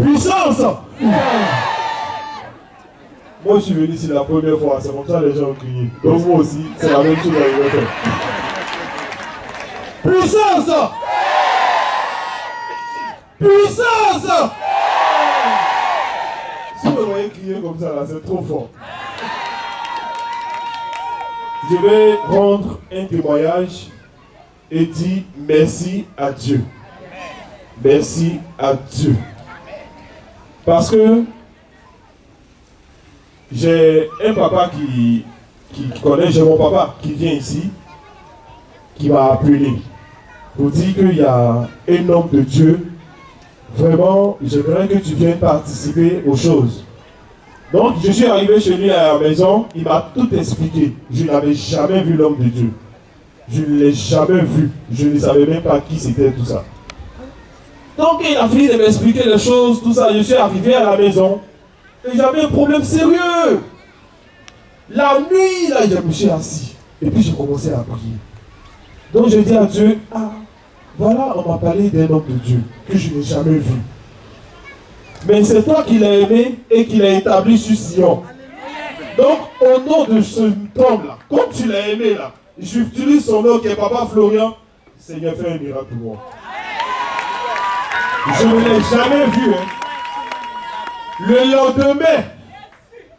Puissance. Moi, je suis venu ici la première fois, c'est comme ça les gens ont crié. Donc moi aussi, c'est la même chose à faire. Puissance. Puissance. Si vous voyez crier comme ça, là, c'est trop fort. Je vais rendre un témoignage et dire merci à Dieu. Merci à Dieu. Parce que j'ai un papa qui connaît, j'ai mon papa qui vient ici, qui m'a appelé pour dire qu'il y a un homme de Dieu. Vraiment, j'aimerais que tu viennes participer aux choses. Donc, je suis arrivé chez lui à la maison, il m'a tout expliqué. Je n'avais jamais vu l'homme de Dieu. Je ne l'ai jamais vu. Je ne savais même pas qui c'était, tout ça. Donc, il a fini de m'expliquer les choses, tout ça. Je suis arrivé à la maison et j'avais un problème sérieux. La nuit, là, je me suis assis. Et puis, j'ai commencé à prier. Donc, j'ai dit à Dieu, ah, voilà, on m'a parlé d'un homme de Dieu que je n'ai jamais vu. Mais c'est toi qui l'as aimé et qui l'as établi sur Sion. Donc, au nom de ce homme-là, comme tu l'as aimé là, j'utilise son nom qui est Papa Florian. Seigneur, fais un miracle pour moi. Je ne l'ai jamais vu. Hein. Le lendemain,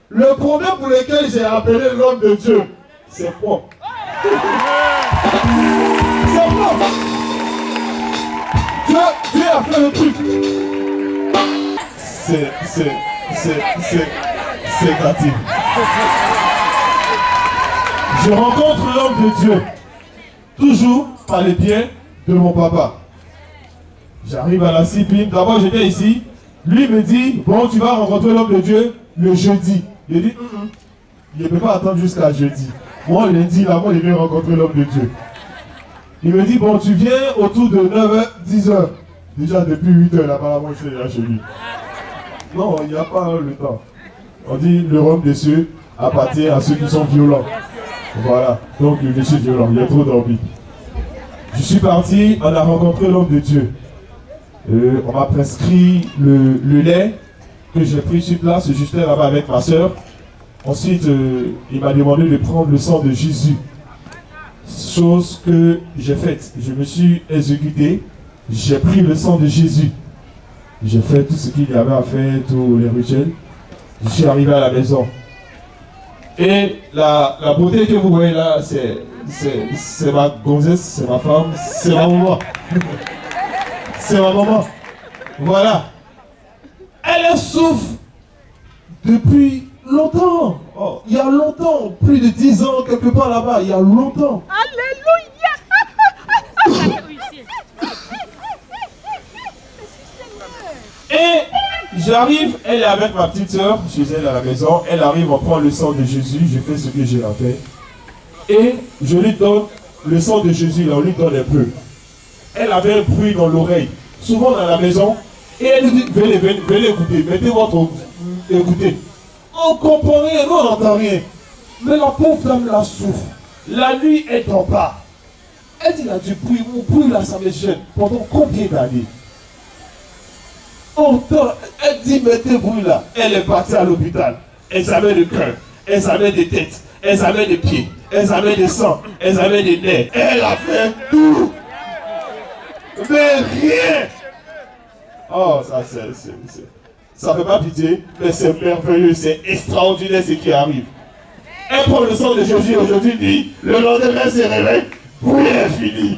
le problème pour lequel j'ai appelé l'homme de Dieu, c'est moi. C'est moi. Dieu a fait le truc. C'est gratuit. Je rencontre l'homme de Dieu, toujours par les pieds de mon papa. J'arrive à la CIPIM, d'abord j'étais ici, lui me dit, bon tu vas rencontrer l'homme de Dieu le jeudi. Je dis, il ne peut pas attendre jusqu'à jeudi. Moi lundi, là, moi je viens rencontrer l'homme de Dieu. Il me dit, bon tu viens autour de 9h, 10h. Déjà depuis 8h là-bas, moi je suis déjà chez lui. Non, il n'y a pas le temps. On dit le royaume des cieux appartient à ceux qui sont violents. Voilà, donc le monsieur violent, il est trop dormi. Je suis parti, on a rencontré l'homme de Dieu. On m'a prescrit le lait que j'ai pris sur place, j'étais là-bas avec ma soeur. Ensuite, il m'a demandé de prendre le sang de Jésus. Chose que j'ai faite. Je me suis exécuté, j'ai pris le sang de Jésus. J'ai fait tout ce qu'il y avait à faire, tous les rituels. Je suis arrivé à la maison. Et la beauté que vous voyez là, c'est ma gonzesse, c'est ma femme, c'est ma maman. C'est ma maman. Voilà. Elle souffre depuis longtemps. Oh, il y a longtemps, plus de 10 ans, quelque part là-bas, il y a longtemps. Alléluia. Et j'arrive, elle est avec ma petite soeur, chez elle à la maison, elle arrive, on prend le sang de Jésus, je fais ce que j'ai à faire. Et je lui donne le sang de Jésus, là, on lui donne un peu. Elle avait un bruit dans l'oreille, souvent dans la maison, et elle nous dit, venez écouter, mettez votre écoutez. On ne comprend rien, nous on n'entend rien. Mais la pauvre dame la souffre. La nuit, elle ne dort pas. Elle dit là, du bruit, mon bruit là, ça me gêne. Pendant combien d'années? Elle dit, mettez bruit là. Elle est partie à l'hôpital. Examen de cœur, examen de tête, examen de pied, examen de sang, examen de nerfs. Elle a fait tout. Mais rien. Oh, ça fait pas pitié, mais c'est merveilleux, c'est extraordinaire ce qui arrive. Elle prend le sang de Jésus aujourd'hui, dit, le lendemain se réveille, bruit est fini.